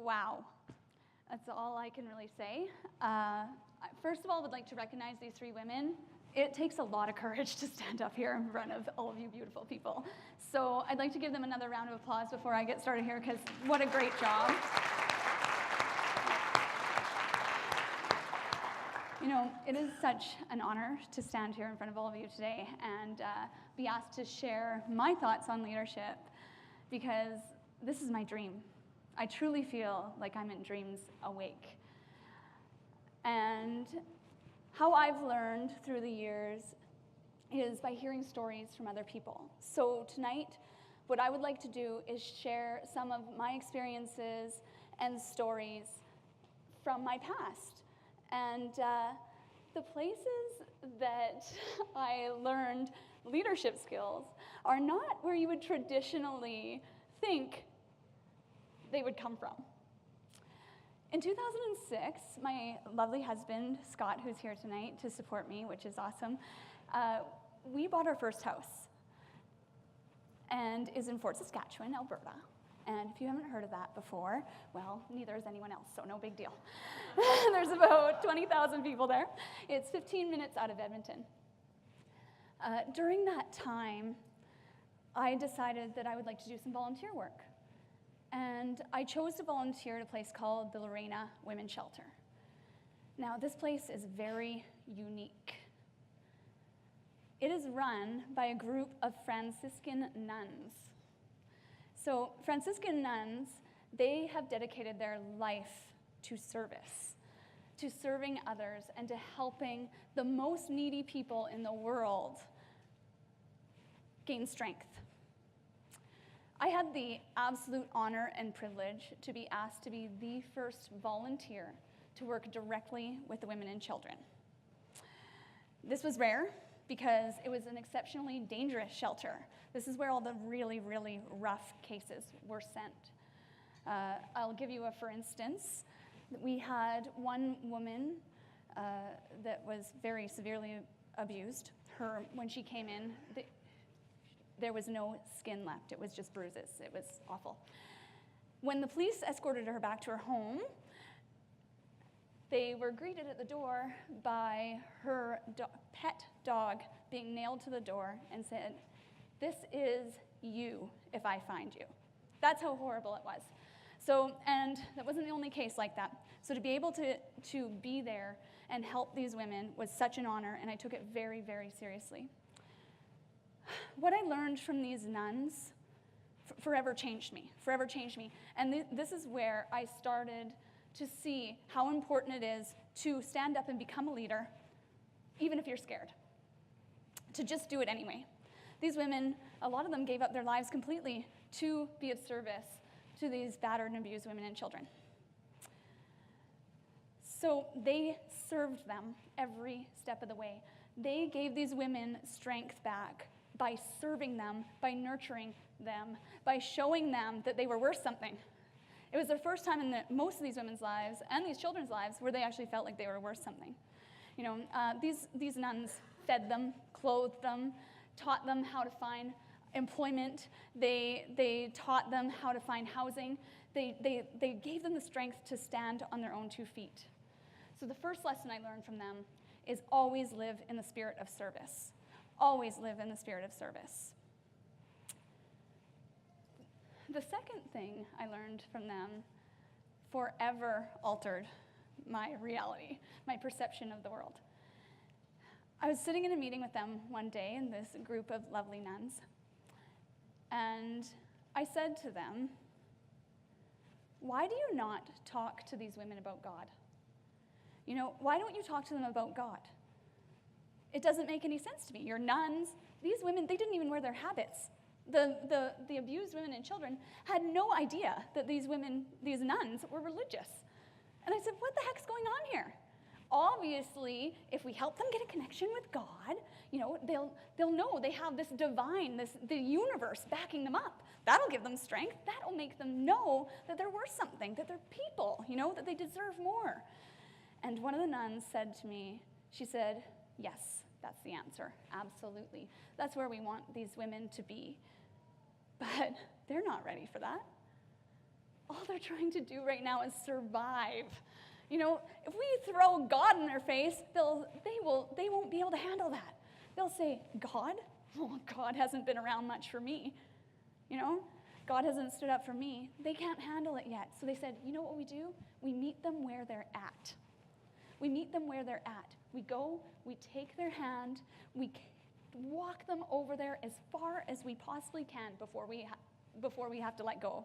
Wow. That's all I can really say. First of all, I would like to recognize these three women. It takes a lot of courage to stand up here in front of all of you beautiful people. So I'd like to give them another round of applause before I get started here, because what a great job. You know, it is such an honor to stand here in front of all of you today and be asked to share my thoughts on leadership, because this is my dream. I truly feel like I'm in dreams awake. And how I've learned through the years is by hearing stories from other people. So tonight, what I would like to do is share some of my experiences and stories from my past. And the places that I learned leadership skills are not where you would traditionally think they would come from. In 2006, my lovely husband, Scott, who's here tonight to support me, which is awesome, we bought our first house, and is in Fort Saskatchewan, Alberta. And if you haven't heard of that before, well, neither has anyone else, so no big deal. There's about 20,000 people there. It's 15 minutes out of Edmonton. During that time, I decided that I would like to do some volunteer work. And I chose to volunteer at a place called the Lorena Women's Shelter. Now, this place is very unique. It is run by a group of Franciscan nuns. So Franciscan nuns, they have dedicated their life to service, to serving others, and to helping the most needy people in the world gain strength. I had the absolute honor and privilege to be asked to be the first volunteer to work directly with the women and children. This was rare because it was an exceptionally dangerous shelter. This is where all the really, really rough cases were sent. I'll give you a for instance. We had one woman that was very severely abused. When she came in, there was no skin left. It was just bruises. It was awful. When the police escorted her back to her home, they were greeted at the door by her pet dog being nailed to the door and said, "This is you if I find you." That's how horrible it was. So, and that wasn't the only case like that. So to be able to be there and help these women was such an honor, and I took it very, very seriously. What I learned from these nuns forever changed me, And this is where I started to see how important it is to stand up and become a leader, even if you're scared, to just do it anyway. These women, a lot of them gave up their lives completely to be of service to these battered and abused women and children. So they served them every step of the way. They gave these women strength back by serving them, by nurturing them, by showing them that they were worth something. It was the first time in most of these women's lives and these children's lives where they actually felt like they were worth something. You know, these nuns fed them, clothed them, taught them how to find employment. They taught them how to find housing. They gave them the strength to stand on their own 2 feet. So the first lesson I learned from them is always live in the spirit of service. Always live in the spirit of service. The second thing I learned from them forever altered my reality, my perception of the world. I was sitting in a meeting with them one day in this group of lovely nuns, and I said to them, "Why do you not talk to these women about God? You know, why don't you talk to them about God? It doesn't make any sense to me. You're nuns. These women, they didn't even wear their habits. The abused women and children had no idea that these women, these nuns, were religious." And I said, "What the heck's going on here? Obviously, if we help them get a connection with God, you know, they'll know they have this divine, the universe backing them up. That'll give them strength. That'll make them know that they're worth something, that they're people, you know, that they deserve more." And one of the nuns said to me, she said, "Yes, that's the answer. Absolutely. That's where we want these women to be. But they're not ready for that. All they're trying to do right now is survive. You know, if we throw God in their face, they won't be able to handle that. They'll say, God? Well, God hasn't been around much for me. You know, God hasn't stood up for me. They can't handle it yet. So they said, you know what we do? We meet them where they're at. We meet them where they're at. We go, we take their hand, we walk them over there as far as we possibly can before we have to let go.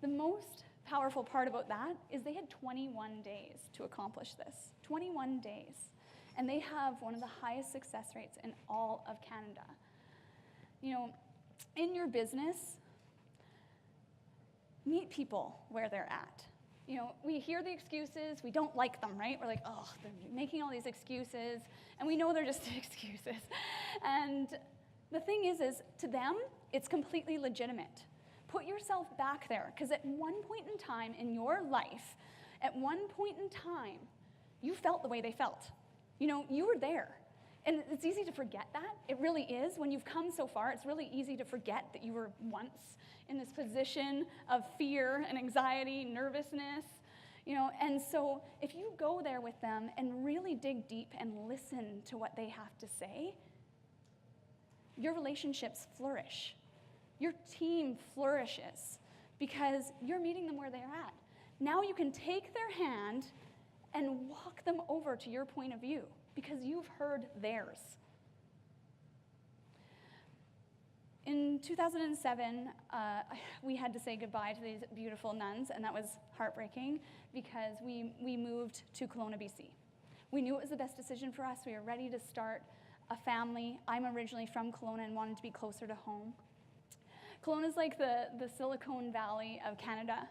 The most powerful part about that is they had 21 days to accomplish this. 21 days. And they have one of the highest success rates in all of Canada. You know, in your business, meet people where they're at. You know, we hear the excuses, we don't like them, right? We're like, oh, they're making all these excuses, and we know they're just excuses. And the thing is to them, it's completely legitimate. Put yourself back there, because at one point in time in your life, you felt the way they felt. You know, you were there. And it's easy to forget that. It really is. When you've come so far, it's really easy to forget that you were once in this position of fear and anxiety, nervousness, you know. And so if you go there with them and really dig deep and listen to what they have to say, your relationships flourish. Your team flourishes because you're meeting them where they're at. Now you can take their hand and walk them over to your point of view because you've heard theirs. In 2007, we had to say goodbye to these beautiful nuns, and that was heartbreaking because we moved to Kelowna, BC. We knew it was the best decision for us. We were ready to start a family. I'm originally from Kelowna and wanted to be closer to home. Kelowna is like the Silicon Valley of Canada,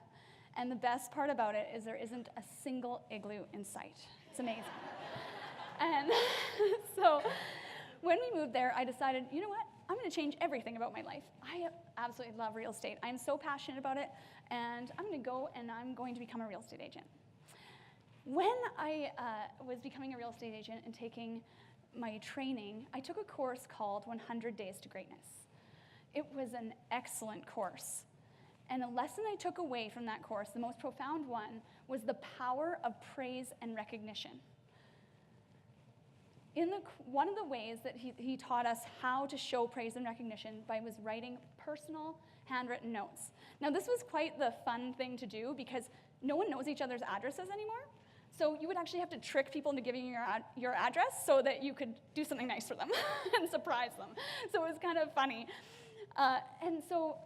and the best part about it is there isn't a single igloo in sight. It's amazing. And so when we moved there, I decided, you know what? I'm going to change everything about my life. I absolutely love real estate. I'm so passionate about it, and I'm going to go and I'm going to become a real estate agent. When I was becoming a real estate agent and taking my training, I took a course called 100 Days to Greatness. It was an excellent course. And the lesson I took away from that course, the most profound one, was the power of praise and recognition. One of the ways that he taught us how to show praise and recognition was writing personal handwritten notes. Now this was quite the fun thing to do because no one knows each other's addresses anymore. So you would actually have to trick people into giving you your address so that you could do something nice for them and surprise them. So it was kind of funny. And so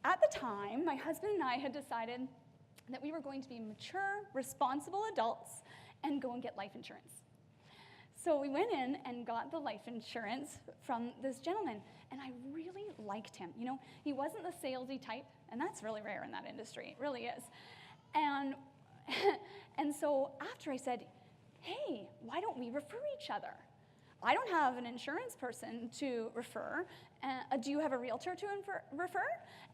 at the time, my husband and I had decided that we were going to be mature, responsible adults and go and get life insurance. So we went in and got the life insurance from this gentleman, and I really liked him. You know, he wasn't the salesy type, and that's really rare in that industry. It really is. And so after I said, hey, why don't we refer each other? I don't have an insurance person to refer. Do you have a realtor to refer?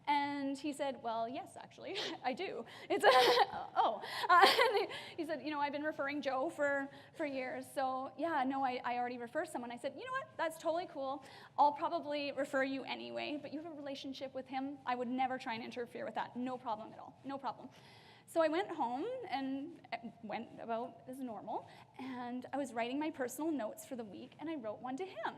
And he said, well, yes, actually, I do. It's and he said, you know, I've been referring Joe for years. So yeah, no, I already refer someone. I said, you know what? That's totally cool. I'll probably refer you anyway, but you have a relationship with him. I would never try and interfere with that. No problem at all. No problem. So I went home and went about as normal, and I was writing my personal notes for the week, and I wrote one to him.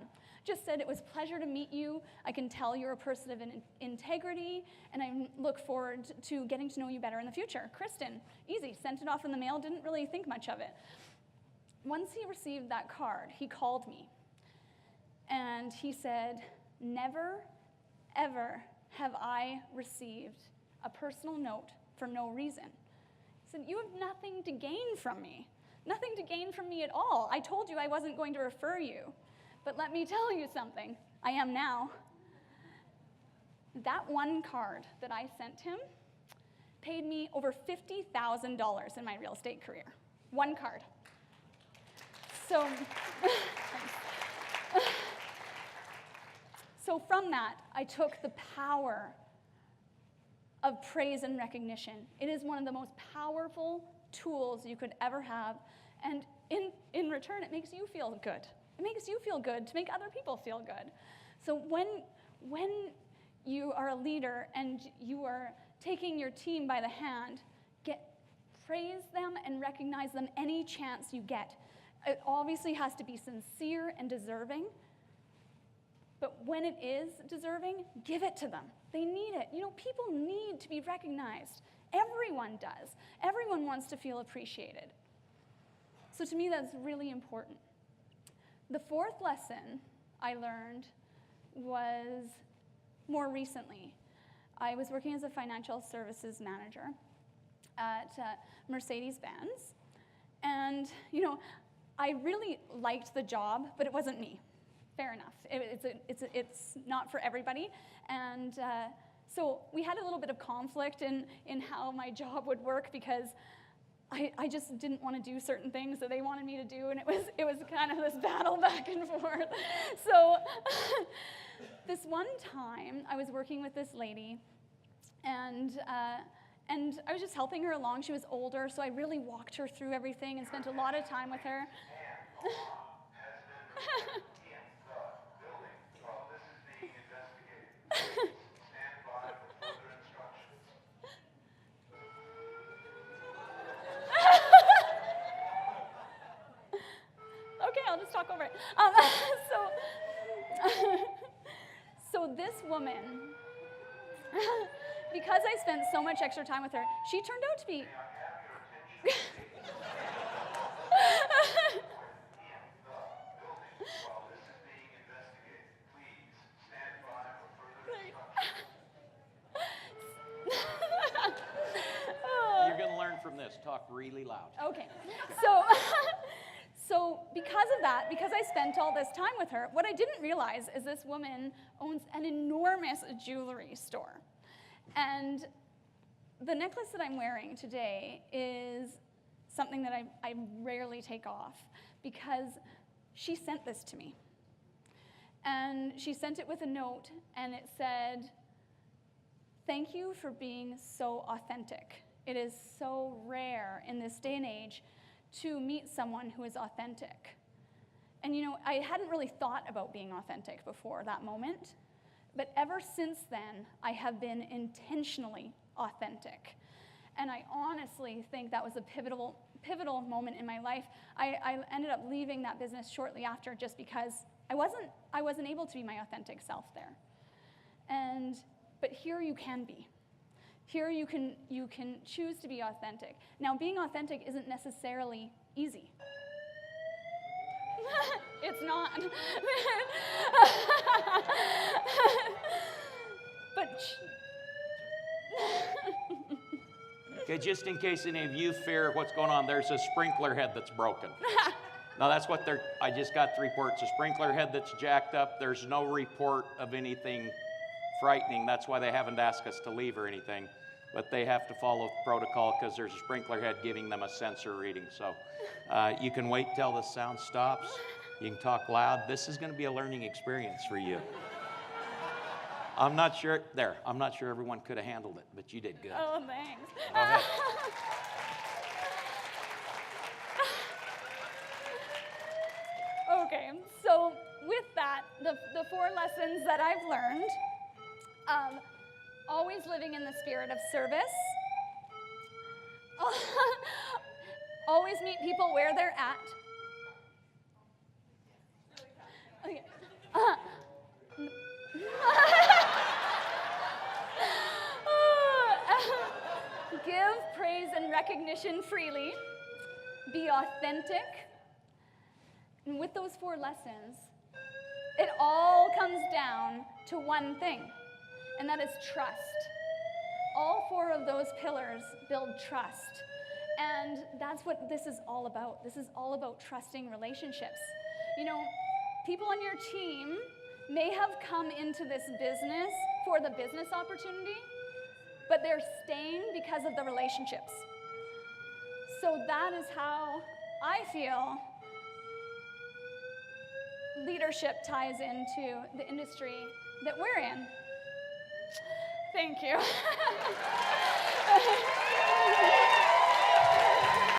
Just said, it was a pleasure to meet you. I can tell you're a person of integrity, and I look forward to getting to know you better in the future. Kristin, easy, sent it off in the mail, didn't really think much of it. Once he received that card, he called me, and he said, never, ever have I received a personal note for no reason. He said, you have nothing to gain from me. Nothing to gain from me at all. I told you I wasn't going to refer you. But let me tell you something. I am now. That one card that I sent him paid me over $50,000 in my real estate career. One card. So, so from that, I took the power of praise and recognition. It is one of the most powerful tools you could ever have, and in return, it makes you feel good. It makes you feel good to make other people feel good. So when you are a leader and you are taking your team by the hand, praise them and recognize them any chance you get. It obviously has to be sincere and deserving, but when it is deserving, give it to them. They need it. People need to be recognized. Everyone does. Everyone wants to feel appreciated. So to me, that's really important. The fourth lesson I learned was more recently. I was working as a financial services manager at Mercedes-Benz, and I really liked the job, but it wasn't me. Fair enough. It's not for everybody, and so we had a little bit of conflict in how my job would work, because I just didn't want to do certain things that they wanted me to do, and it was kind of this battle back and forth. So this one time, I was working with this lady, and I was just helping her along. She was older, so I really walked her through everything and spent a lot of time with her. Okay, I'll just talk over it. So this woman, because I spent so much extra time with her, she turned out to be... You're going to learn from this. Talk really loud. Okay. So because of that, because I spent all this time with her, what I didn't realize is this woman owns an enormous jewelry store. And the necklace that I'm wearing today is something that I rarely take off, because she sent this to me. And she sent it with a note, and it said, "Thank you for being so authentic. It is so rare in this day and age to meet someone who is authentic." And I hadn't really thought about being authentic before that moment, but ever since then, I have been intentionally authentic. And I honestly think that was a pivotal moment in my life. I ended up leaving that business shortly after, just because I wasn't able to be my authentic self there. But here you can be. Here you can choose to be authentic. Now, being authentic isn't necessarily easy. It's not. But Okay, just in case any of you fear what's going on, there's a sprinkler head that's broken. Now that's what I just got the report. It's a sprinkler head that's jacked up. There's no report of anything frightening. That's why they haven't asked us to leave or anything. But they have to follow protocol because there's a sprinkler head giving them a sensor reading. So you can wait till the sound stops. You can talk loud. This is going to be a learning experience for you. I'm not sure everyone could have handled it, but you did good. Oh, thanks. Go ahead. Okay, so with that, the 4 lessons that I've learned: always living in the spirit of service, always meet people where they're at. Okay. Give praise and recognition freely. Be authentic. And with those 4 lessons, it all comes down to one thing, and that is trust. All 4 of those pillars build trust. And that's what this is all about. This is all about trusting relationships. People on your team may have come into this business for the business opportunity, but they're staying because of the relationships. So that is how I feel leadership ties into the industry that we're in. Thank you.